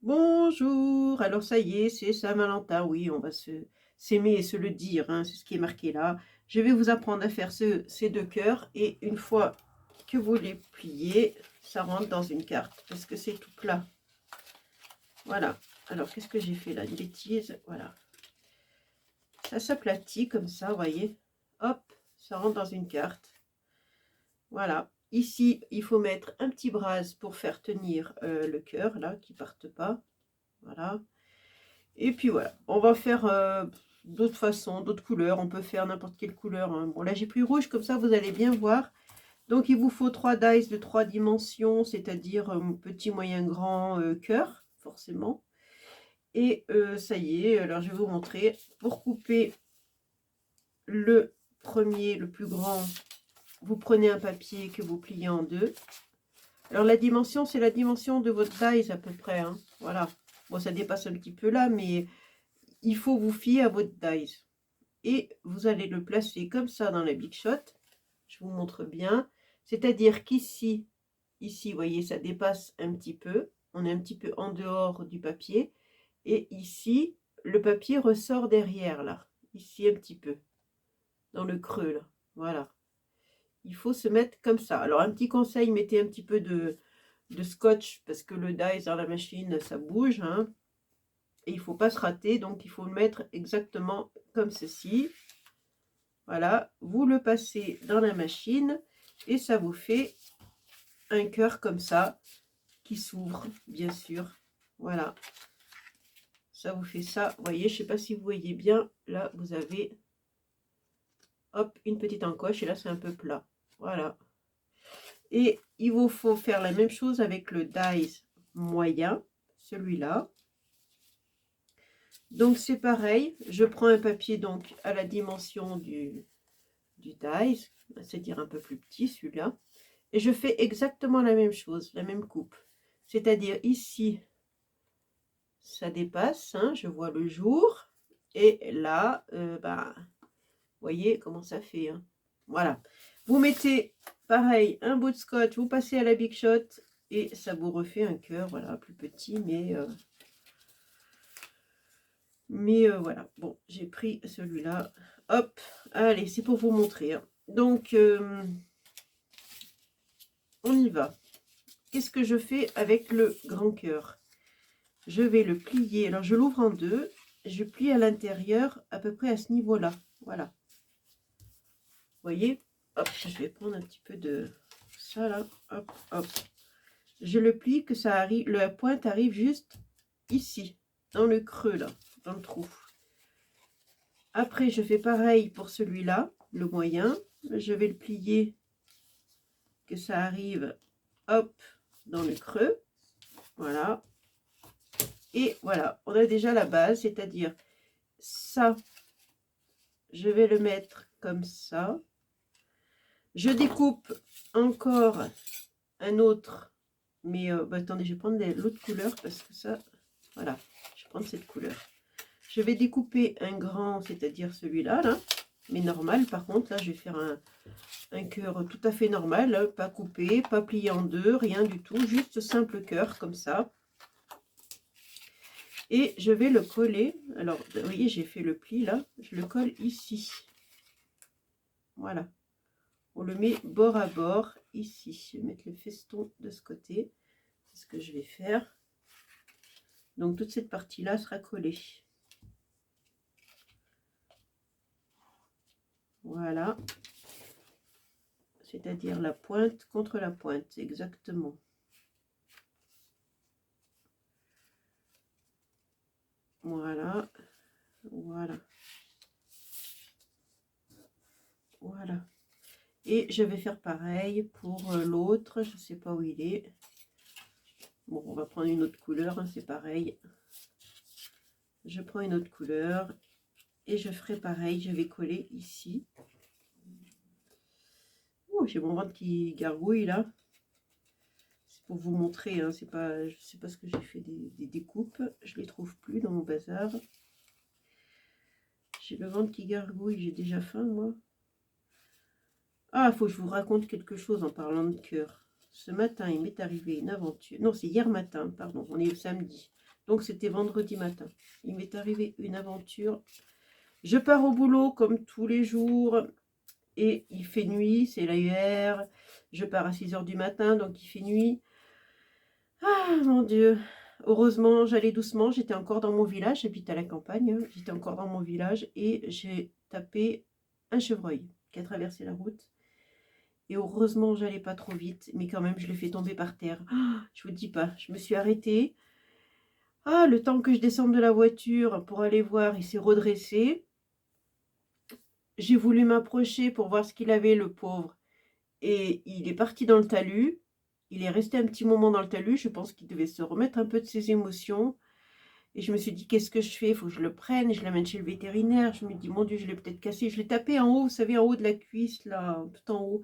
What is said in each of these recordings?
Bonjour, alors ça y est, c'est Saint-Valentin, oui, on va s'aimer et se le dire, hein, c'est ce qui est marqué là. Je vais vous apprendre à faire ces deux cœurs et une fois que vous les pliez, ça rentre dans une carte parce que c'est tout plat. Voilà, alors qu'est-ce que j'ai fait là? Une bêtise, voilà. Ça s'aplatit comme ça, vous voyez. Hop, ça rentre dans une carte. Voilà. Ici, il faut mettre un petit brase pour faire tenir le cœur là, qui ne parte pas. Voilà. Et puis voilà, on va faire d'autres façons, d'autres couleurs. On peut faire n'importe quelle couleur, hein. Bon, là j'ai pris rouge, comme ça vous allez bien voir. Donc il vous faut 3 dice de 3 dimensions, c'est-à-dire petit, moyen, grand, cœur, forcément. Et ça y est, alors je vais vous montrer. Pour couper le premier, le plus grand, vous prenez un papier que vous pliez en deux. Alors la dimension, c'est la dimension de votre dice à peu près, hein. Voilà. Bon, ça dépasse un petit peu là, mais il faut vous fier à votre dice. Et vous allez le placer comme ça dans la Big Shot. Je vous montre bien. C'est-à-dire qu'ici, ici, vous voyez, ça dépasse un petit peu. On est un petit peu en dehors du papier. Et ici, le papier ressort derrière, là. Ici, un petit peu. Dans le creux, là. Voilà. Il faut se mettre comme ça. Alors, un petit conseil, mettez un petit peu de scotch, parce que le dice dans la machine, ça bouge, hein. Et il ne faut pas se rater, donc il faut le mettre exactement comme ceci. Voilà, vous le passez dans la machine et ça vous fait un cœur comme ça qui s'ouvre, bien sûr. Voilà, ça vous fait ça. Vous voyez, je ne sais pas si vous voyez bien. Là, vous avez, hop, une petite encoche et là, c'est un peu plat. Voilà. Et il vous faut faire la même chose avec le dice moyen, celui-là. Donc, c'est pareil. Je prends un papier donc à la dimension du dice, c'est-à-dire un peu plus petit, celui-là. Et je fais exactement la même chose, la même coupe. C'est-à-dire ici, ça dépasse, hein, je vois le jour. Et là, vous voyez comment ça fait, hein. Voilà. Vous mettez, pareil, un bout de scotch, vous passez à la Big Shot et ça vous refait un cœur, voilà, plus petit, mais voilà. Bon, j'ai pris celui-là. Hop, allez, c'est pour vous montrer, hein. Donc, on y va. Qu'est-ce que je fais avec le grand cœur? Je vais le plier. Alors, je l'ouvre en deux. Je plie à l'intérieur à peu près à ce niveau-là. Voilà. Vous voyez? Hop, je vais prendre un petit peu de ça là. Hop, hop. Je le plie que ça arrive, la pointe arrive juste ici, dans le creux là, dans le trou. Après, je fais pareil pour celui-là, le moyen. Je vais le plier que ça arrive, hop, dans le creux. Voilà. Et voilà, on a déjà la base, c'est-à-dire ça, je vais le mettre comme ça. Je découpe encore un autre, mais attendez, je vais prendre l'autre couleur parce que ça, voilà, je vais prendre cette couleur. Je vais découper un grand, c'est-à-dire celui-là, là, mais normal. Par contre, là, je vais faire un cœur tout à fait normal, hein, pas coupé, pas plié en deux, rien du tout, juste simple cœur comme ça. Et je vais le coller. Alors, vous voyez, j'ai fait le pli là. Je le colle ici. Voilà. On le met bord à bord ici. Je vais mettre le feston de ce côté. C'est ce que je vais faire. Donc, toute cette partie-là sera collée. Voilà. C'est-à-dire la pointe contre la pointe. Exactement. Voilà. Voilà. Voilà. Et je vais faire pareil pour l'autre. Je ne sais pas où il est. Bon, on va prendre une autre couleur, hein, c'est pareil. Je prends une autre couleur et je ferai pareil. Je vais coller ici. Oh, j'ai mon ventre qui gargouille là. C'est pour vous montrer, hein, c'est pas, je sais pas ce que j'ai fait des découpes. Je les trouve plus dans mon bazar. J'ai le ventre qui gargouille, j'ai déjà faim moi. Ah, il faut que je vous raconte quelque chose en parlant de cœur. Ce matin, il m'est arrivé une aventure. Non, c'est hier matin, pardon, on est le samedi. Donc c'était vendredi matin. Il m'est arrivé une aventure. Je pars au boulot comme tous les jours et il fait nuit, c'est la UR. Je pars à 6 h du matin, donc il fait nuit. Ah mon Dieu! Heureusement, j'allais doucement, j'étais encore dans mon village, j'habite à la campagne, hein. J'étais encore dans mon village et j'ai tapé un chevreuil qui a traversé la route. Et heureusement, j'allais pas trop vite, mais quand même, je l'ai fait tomber par terre. Ah, je vous dis pas, je me suis arrêtée. Ah, le temps que je descende de la voiture pour aller voir, il s'est redressé. J'ai voulu m'approcher pour voir ce qu'il avait, le pauvre. Et il est parti dans le talus. Il est resté un petit moment dans le talus. Je pense qu'il devait se remettre un peu de ses émotions. Et je me suis dit, qu'est-ce que je fais? Il faut que je le prenne, je l'amène chez le vétérinaire. Je me dis, mon Dieu, je l'ai peut-être cassé. Je l'ai tapé en haut, vous savez, en haut de la cuisse, là, tout en haut.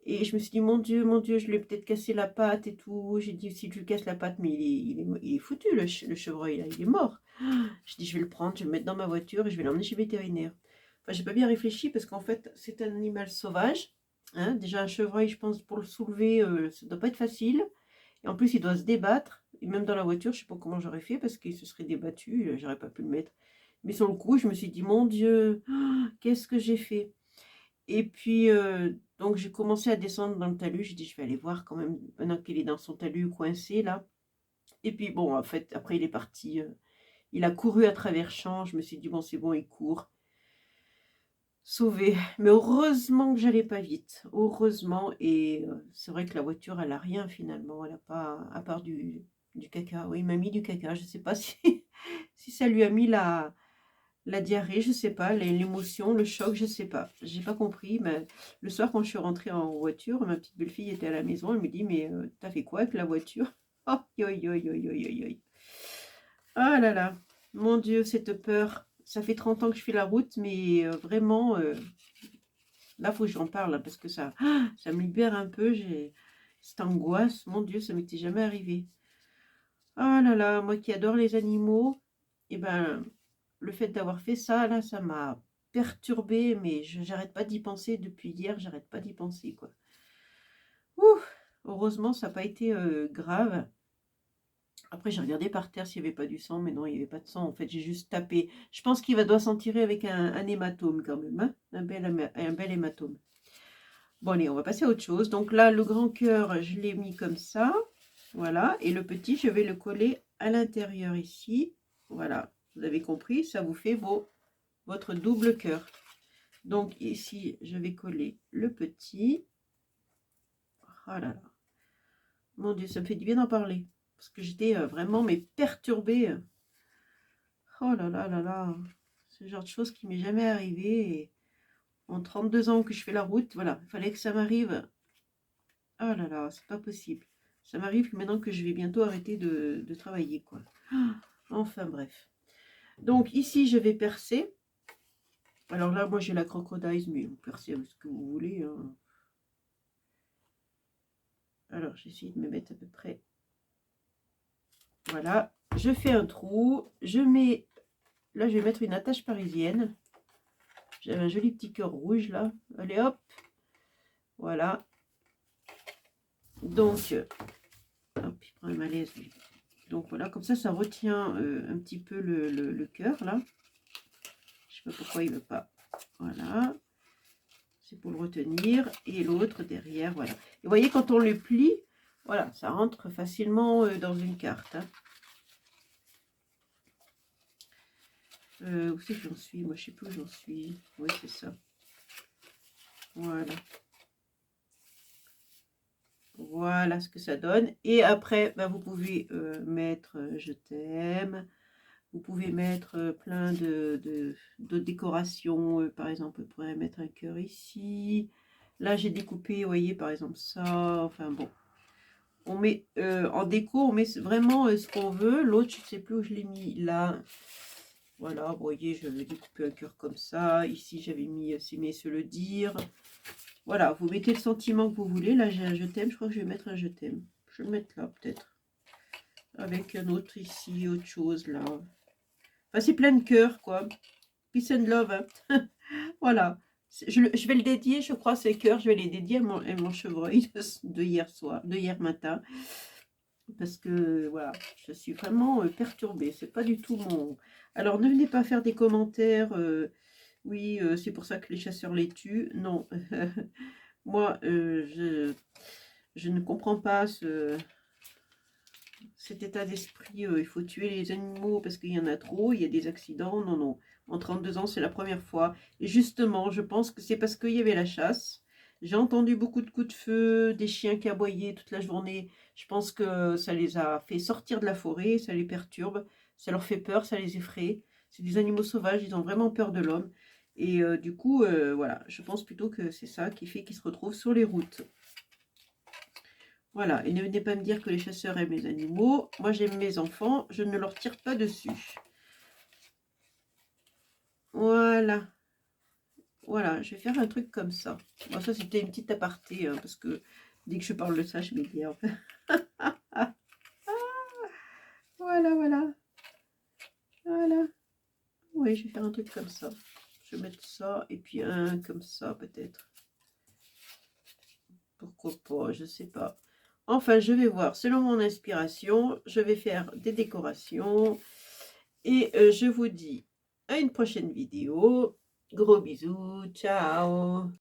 Et je me suis dit, mon Dieu, je lui ai peut-être cassé la patte et tout. J'ai dit, si je lui casse la patte, mais il est foutu, le chevreuil, là, il est mort. Je dis, je vais le prendre, je vais le mettre dans ma voiture et je vais l'emmener chez le vétérinaire. Enfin, j'ai pas bien réfléchi parce qu'en fait, c'est un animal sauvage. Hein. Déjà, un chevreuil, je pense, pour le soulever, ça doit pas être facile. Et en plus, il doit se débattre. Et même dans la voiture, je sais pas comment j'aurais fait parce qu'il se serait débattu, j'aurais pas pu le mettre. Mais sur le coup, je me suis dit, mon Dieu, qu'est-ce que j'ai fait? Et puis, donc j'ai commencé à descendre dans le talus. J'ai dit, je vais aller voir quand même, maintenant qu'il est dans son talus coincé, là. Et puis, bon, en fait, après, il est parti. Il a couru à travers champs. Je me suis dit, bon, c'est bon, il court. Sauvé. Mais heureusement que j'allais pas vite. Heureusement. Et c'est vrai que la voiture, elle a rien finalement. Elle a pas, à part du caca. Oui, il m'a mis du caca. Je sais pas si ça lui a mis la diarrhée, je sais pas, l'émotion, le choc, je sais pas. J'ai pas compris. Mais le soir, quand je suis rentrée en voiture, ma petite belle-fille était à la maison. Elle me dit, mais t'as fait quoi avec la voiture? Oh, yo, yo, yo, yo, yo, yo. Ah là là, mon Dieu, cette peur. Ça fait 30 ans que je fais la route, mais vraiment, là, il faut que j'en parle, hein, parce que ça me libère un peu. J'ai cette angoisse, mon Dieu, ça m'était jamais arrivé. Ah là là, moi qui adore les animaux, et ben, le fait d'avoir fait ça, là, ça m'a perturbée, mais j'arrête pas d'y penser depuis hier, j'arrête pas d'y penser, quoi. Ouh, heureusement, ça n'a pas été grave. Après, j'ai regardé par terre s'il n'y avait pas du sang, mais non, il n'y avait pas de sang. En fait, j'ai juste tapé. Je pense qu'il doit s'en tirer avec un hématome quand même, hein, un bel hématome. Bon, allez, on va passer à autre chose. Donc là, le grand cœur, je l'ai mis comme ça. Voilà. Et le petit, je vais le coller à l'intérieur ici. Voilà. Vous avez compris, ça vous fait votre double cœur. Donc ici, je vais coller le petit. Oh là là. Mon Dieu, ça me fait du bien d'en parler. Parce que j'étais vraiment mais perturbée. Oh là là là là. Ce genre de choses qui m'est jamais arrivé. Et en 32 ans que je fais la route, voilà, il fallait que ça m'arrive. Oh là là, c'est pas possible. Ça m'arrive maintenant que je vais bientôt arrêter de travailler, quoi. Enfin bref. Donc ici, je vais percer. Alors là, moi j'ai la crocodile, mais vous percez avec ce que vous voulez. Hein. Alors j'essaie de me mettre à peu près. Voilà. Je fais un trou. Je mets. Là, je vais mettre une attache parisienne. J'avais un joli petit cœur rouge là. Allez hop. Voilà. Donc, hop, il prend un malaise. Donc voilà, comme ça retient un petit peu le cœur là. Je sais pas pourquoi il veut pas. Voilà. C'est pour le retenir. Et l'autre derrière, voilà. Et vous voyez, quand on le plie, voilà, ça rentre facilement dans une carte. Hein. Où c'est que j'en suis? Moi, je sais plus où j'en suis. Oui, c'est ça. Voilà. Voilà ce que ça donne. Et après, bah, vous pouvez mettre je t'aime. Vous pouvez mettre plein de décorations. Par exemple, vous pourrez mettre un cœur ici. Là, j'ai découpé, vous voyez, par exemple, ça. Enfin bon. On met en déco, on met vraiment ce qu'on veut. L'autre, je ne sais plus où je l'ai mis. Là. Voilà, vous voyez, je vais découper un cœur comme ça. Ici, j'avais mis s'aimer se le dire. Voilà, vous mettez le sentiment que vous voulez. Là, j'ai un je t'aime. Je crois que je vais mettre un je t'aime. Je vais le mettre là, peut-être. Avec un autre ici, autre chose là. Enfin, c'est plein de cœurs, quoi. Peace and love. Hein. Voilà. Je vais le dédier, je crois, ces cœurs. Je vais les dédier à mon chevreuil de hier soir, de hier matin. parce que voilà, je suis vraiment perturbée. C'est pas du tout mon... Alors, ne venez pas faire des commentaires. Oui, c'est pour ça que les chasseurs les tuent. Non, moi, je ne comprends pas cet état d'esprit. Il faut tuer les animaux parce qu'il y en a trop, il y a des accidents. Non, non. En 32 ans, c'est la première fois. Et justement, je pense que c'est parce qu'il y avait la chasse. J'ai entendu beaucoup de coups de feu, des chiens qui aboyaient toute la journée. Je pense que ça les a fait sortir de la forêt, ça les perturbe, ça leur fait peur, ça les effraie. C'est des animaux sauvages, ils ont vraiment peur de l'homme. Et du coup, voilà, je pense plutôt que c'est ça qui fait qu'ils se retrouvent sur les routes. Voilà, et ne venez pas me dire que les chasseurs aiment les animaux. Moi, j'aime mes enfants, je ne leur tire pas dessus. Voilà, voilà, je vais faire un truc comme ça. Bon, ça, c'était une petite aparté, hein, parce que dès que je parle de ça, je m'énerve. Voilà, voilà, voilà. Oui, je vais faire un truc comme ça. Je vais mettre ça, et puis un comme ça, peut-être. Pourquoi pas, je sais pas. Enfin, je vais voir. Selon mon inspiration, je vais faire des décorations. Et je vous dis à une prochaine vidéo. Gros bisous. Ciao.